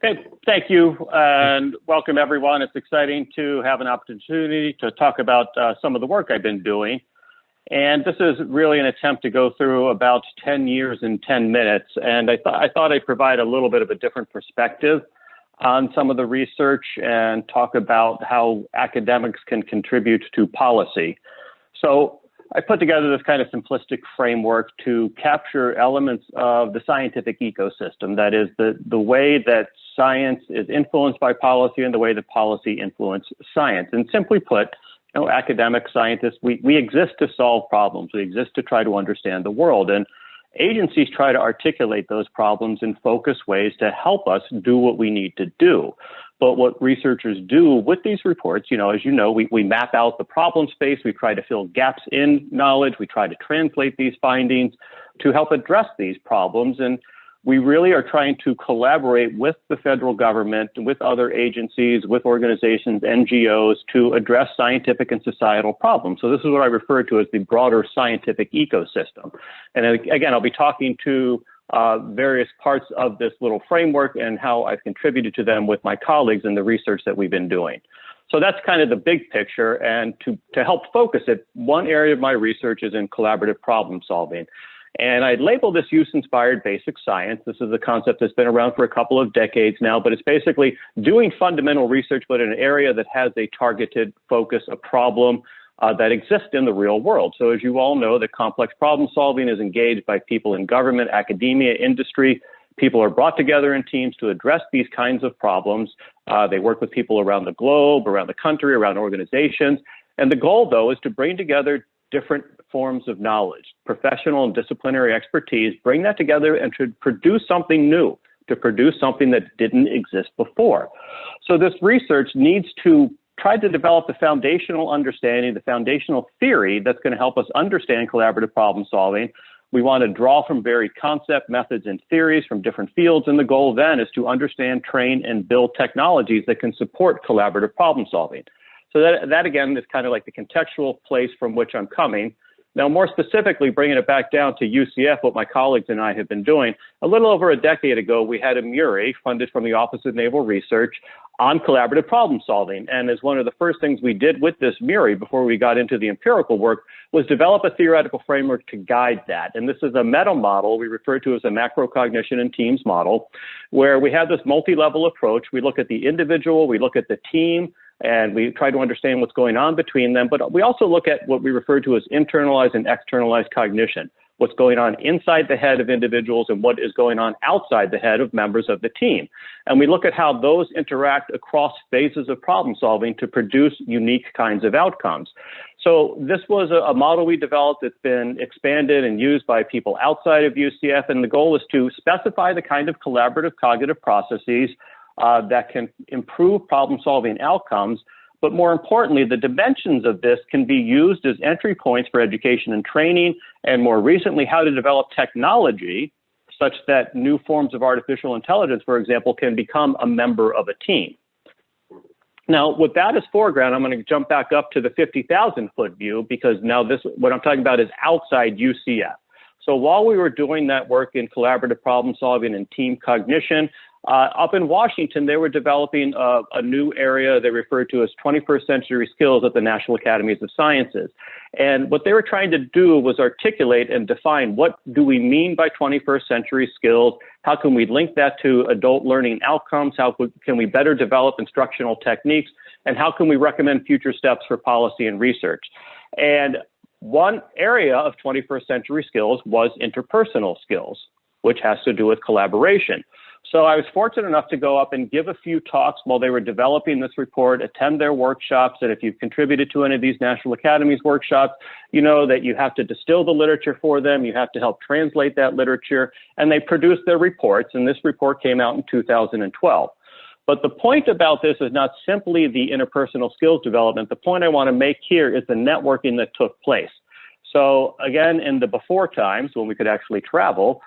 Okay, thank you, and welcome everyone. It's exciting to have an opportunity to talk about some of the work I've been doing. And this is really an attempt to go through about 10 years in 10 minutes. And I thought I'd provide a little bit of a different perspective on some of the research and talk about how academics can contribute to policy. So I put together this kind of simplistic framework to capture elements of the scientific ecosystem. That is the way that science is influenced by policy and the way that policy influences science. And simply put, academic scientists, we exist to solve problems. We exist to try to understand the world. And agencies try to articulate those problems in focused ways to help us do what we need to do. But what researchers do with these reports, as you know, we map out the problem space. We try to fill gaps in knowledge. We try to translate these findings to help address these problems. And we really are trying to collaborate with the federal government, with other agencies, with organizations, NGOs, to address scientific and societal problems. So this is what I refer to as the broader scientific ecosystem. And again, I'll be talking to various parts of this little framework and how I've contributed to them with my colleagues in the research that we've been doing. So that's kind of the big picture. And to help focus it, one area of my research is in collaborative problem solving. And I label this use-inspired basic science. This is a concept that's been around for a couple of decades now, but it's basically doing fundamental research, but in an area that has a targeted focus, a problem that exists in the real world. So as you all know, the complex problem solving is engaged by people in government, academia, industry. People are brought together in teams to address these kinds of problems. They work with people around the globe, around the country, around organizations. And the goal, though, is to bring together different forms of knowledge, professional and disciplinary expertise, bring that together and to produce something new, to produce something that didn't exist before. So this research needs to try to develop the foundational understanding, the foundational theory that's going to help us understand collaborative problem solving. We want to draw from varied concept, methods, and theories from different fields. And the goal then is to understand, train, and build technologies that can support collaborative problem solving. So that again, is kind of like the contextual place from which I'm coming. Now, more specifically, bringing it back down to UCF, what my colleagues and I have been doing, a little over a decade ago, we had a MURI funded from the Office of Naval Research on collaborative problem solving. And as one of the first things we did with this MURI before we got into the empirical work was develop a theoretical framework to guide that. And this is a meta model we refer to as a macro cognition and teams model, where we have this multi-level approach. We look at the individual, we look at the team, and we try to understand what's going on between them. But we also look at what we refer to as internalized and externalized cognition, what's going on inside the head of individuals and what is going on outside the head of members of the team. And we look at how those interact across phases of problem solving to produce unique kinds of outcomes. So this was a model we developed. It's been expanded and used by people outside of UCF. And the goal is to specify the kind of collaborative cognitive processes that can improve problem-solving outcomes. But more importantly, the dimensions of this can be used as entry points for education and training, and more recently, how to develop technology such that new forms of artificial intelligence, for example, can become a member of a team. Now, with that as foreground, I'm going to jump back up to the 50,000-foot view, because now what I'm talking about is outside UCF. So while we were doing that work in collaborative problem solving and team cognition, up in Washington, they were developing a new area they referred to as 21st century skills at the National Academies of Sciences. And what they were trying to do was articulate and define, what do we mean by 21st century skills? How can we link that to adult learning outcomes? How can we better develop instructional techniques? And how can we recommend future steps for policy and research? And one area of 21st century skills was interpersonal skills, which has to do with collaboration. So I was fortunate enough to go up and give a few talks while they were developing this report, attend their workshops. And if you've contributed to any of these National Academies workshops, you know that you have to distill the literature for them. You have to help translate that literature. And they produced their reports. And this report came out in 2012. But the point about this is not simply the interpersonal skills development. The point I want to make here is the networking that took place. So again, in the before times when we could actually travel,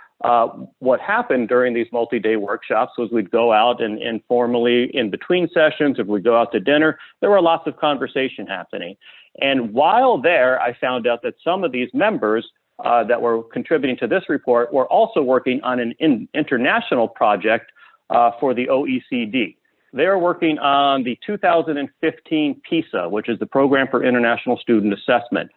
what happened during these multi-day workshops was we'd go out and informally in between sessions, if we'd go out to dinner, there were lots of conversation happening. And while there, I found out that some of these members that were contributing to this report were also working on an international project for the OECD. They are working on the 2015 PISA, which is the Program for International Student Assessment.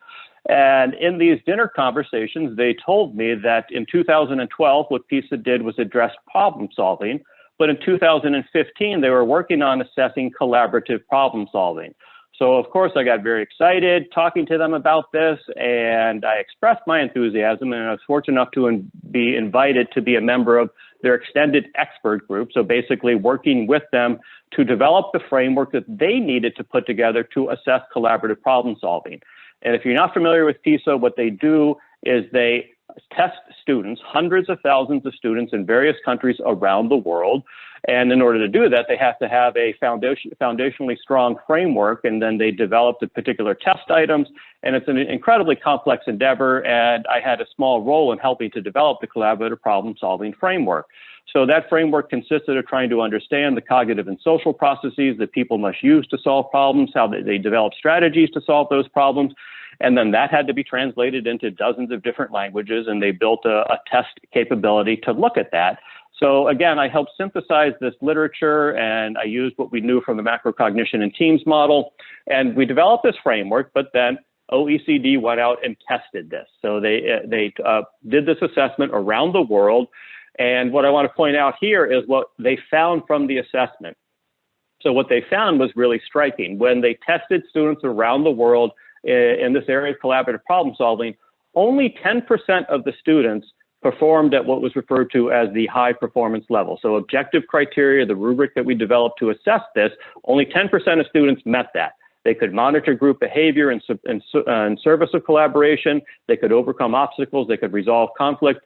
And in these dinner conversations, they told me that in 2012, what PISA did was address problem solving. But in 2015, they were working on assessing collaborative problem solving. So, of course, I got very excited talking to them about this, and I expressed my enthusiasm, and I was fortunate enough to be invited to be a member of their extended expert group. So basically working with them to develop the framework that they needed to put together to assess collaborative problem solving. And if you're not familiar with PISA, what they do is they test students, hundreds of thousands of students in various countries around the world. And in order to do that, they have to have a foundationally strong framework, and then they develop the particular test items. And it's an incredibly complex endeavor, and I had a small role in helping to develop the collaborative problem-solving framework. So that framework consisted of trying to understand the cognitive and social processes that people must use to solve problems, how they develop strategies to solve those problems. And then that had to be translated into dozens of different languages, and they built a test capability to look at that. So again, I helped synthesize this literature, and I used what we knew from the macrocognition and teams model, and we developed this framework, but then OECD went out and tested this. So they did this assessment around the world, and what I want to point out here is what they found from the assessment. So what they found was really striking. When they tested students around the world in this area of collaborative problem solving, only 10% of the students performed at what was referred to as the high performance level. So objective criteria, the rubric that we developed to assess this, only 10% of students met that. They could monitor group behavior in service of collaboration. They could overcome obstacles. They could resolve conflict.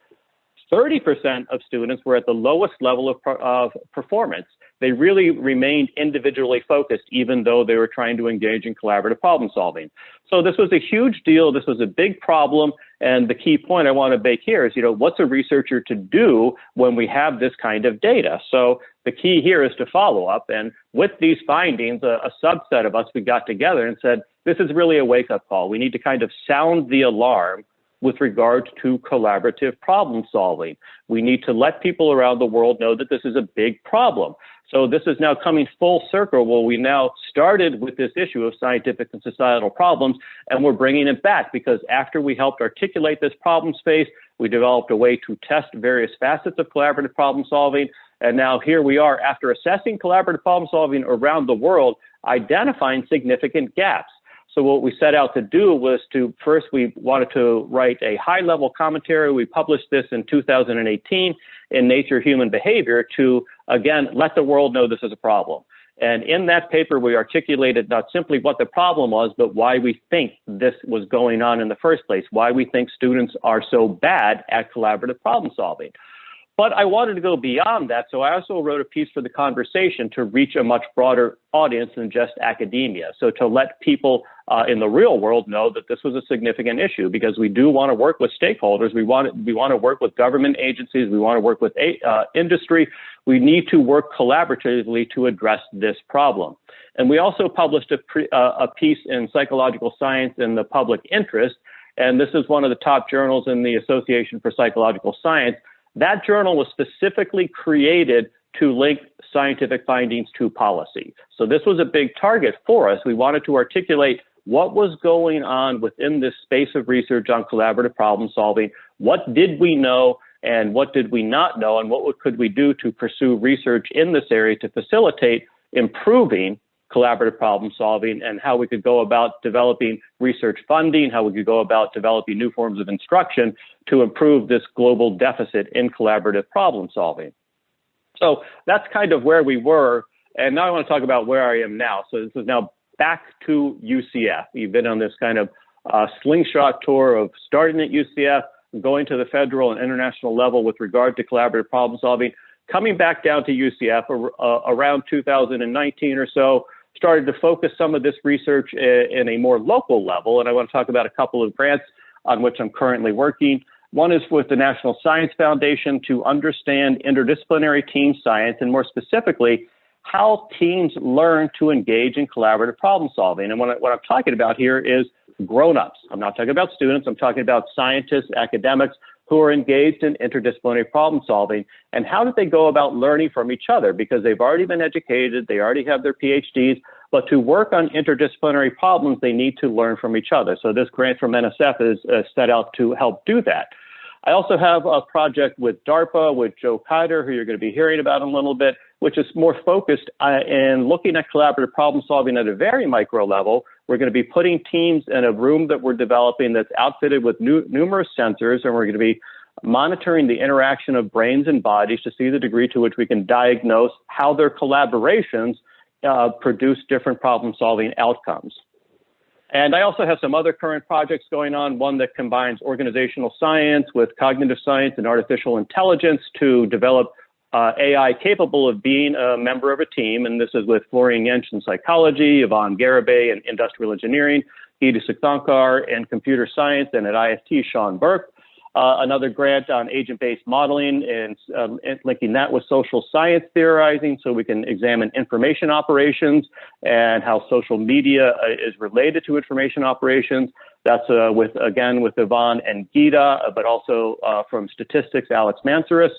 30% of students were at the lowest level of performance. They really remained individually focused, even though they were trying to engage in collaborative problem solving. So this was a huge deal. This was a big problem. And the key point I want to make here is, what's a researcher to do when we have this kind of data? So the key here is to follow up. And with these findings, a subset of us, we got together and said, this is really a wake-up call. We need to kind of sound the alarm with regard to collaborative problem solving. We need to let people around the world know that this is a big problem. So this is now coming full circle where we now started with this issue of scientific and societal problems, and we're bringing it back because after we helped articulate this problem space, we developed a way to test various facets of collaborative problem solving. And now here we are, after assessing collaborative problem solving around the world, identifying significant gaps. So what we set out to do was we wanted to write a high-level commentary. We published this in 2018 in Nature Human Behavior to, again, let the world know this is a problem. And in that paper, we articulated not simply what the problem was, but why we think this was going on in the first place, why we think students are so bad at collaborative problem solving. But I wanted to go beyond that, so I also wrote a piece for the conversation to reach a much broader audience than just academia. So to let people in the real world know that this was a significant issue, because we do want to work with stakeholders. We want to work with government agencies. We want to work with industry. We need to work collaboratively to address this problem. And we also published a piece in Psychological Science in the Public Interest, and this is one of the top journals in the Association for Psychological Science. That journal was specifically created to link scientific findings to policy. So this was a big target for us. We wanted to articulate what was going on within this space of research on collaborative problem solving. What did we know and what did we not know, and what could we do to pursue research in this area to facilitate improving collaborative problem solving, and how we could go about developing research funding, how we could go about developing new forms of instruction to improve this global deficit in collaborative problem solving. So that's kind of where we were. And now I want to talk about where I am now. So this is now back to UCF. We've been on this kind of slingshot tour of starting at UCF, going to the federal and international level with regard to collaborative problem solving, coming back down to UCF around 2019 or so, started to focus some of this research in a more local level. And I want to talk about a couple of grants on which I'm currently working. One is with the National Science Foundation to understand interdisciplinary team science, and more specifically, how teams learn to engage in collaborative problem solving. And what I'm talking about here is grown-ups. I'm not talking about students. I'm talking about scientists, academics, who are engaged in interdisciplinary problem solving. And how did they go about learning from each other? Because they've already been educated, they already have their PhDs, but to work on interdisciplinary problems, they need to learn from each other. So this grant from NSF is set out to help do that. I also have a project with DARPA, with Joe Kider, who you're going to be hearing about in a little bit, which is more focused in looking at collaborative problem solving at a very micro level. We're going to be putting teams in a room that we're developing that's outfitted with numerous sensors, and we're going to be monitoring the interaction of brains and bodies to see the degree to which we can diagnose how their collaborations produce different problem solving outcomes. And I also have some other current projects going on, one that combines organizational science with cognitive science and artificial intelligence to develop AI capable of being a member of a team. And this is with Florian Jentsch in psychology, Yvonne Garibay in industrial engineering, Geeta Sukhankar in computer science, and at IST, Sean Burke. Another grant on agent-based modeling and linking that with social science theorizing so we can examine information operations and how social media is related to information operations. That's with Yvonne and Geeta, but also from statistics, Alex Mansaris.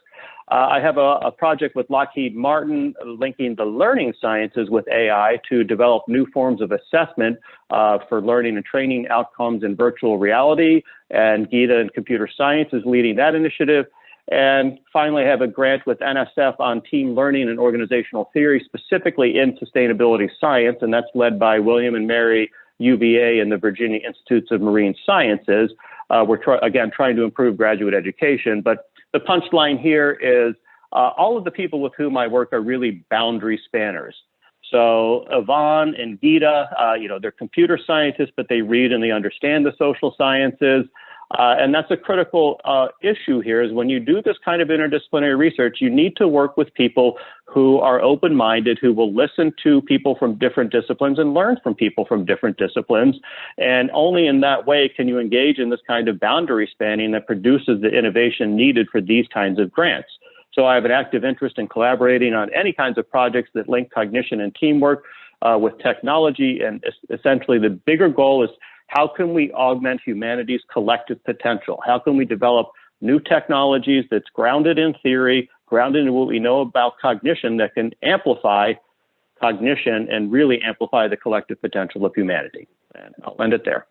I have a project with Lockheed Martin linking the learning sciences with AI to develop new forms of assessment for learning and training outcomes in virtual reality. And Geeta in computer science is leading that initiative. And finally, I have a grant with NSF on team learning and organizational theory, specifically in sustainability science. And that's led by William and Mary UVA and the Virginia Institutes of Marine Sciences. We're trying to improve graduate education, but the punchline here is all of the people with whom I work are really boundary spanners. So Yvonne and Geeta, they're computer scientists, but they read and they understand the social sciences. And that's a critical issue here is when you do this kind of interdisciplinary research, you need to work with people who are open-minded, who will listen to people from different disciplines and learn from people from different disciplines. And only in that way can you engage in this kind of boundary spanning that produces the innovation needed for these kinds of grants. So I have an active interest in collaborating on any kinds of projects that link cognition and teamwork with technology. And essentially the bigger goal is how can we augment humanity's collective potential? How can we develop new technologies that's grounded in theory, grounded in what we know about cognition that can amplify cognition and really amplify the collective potential of humanity? And I'll end it there.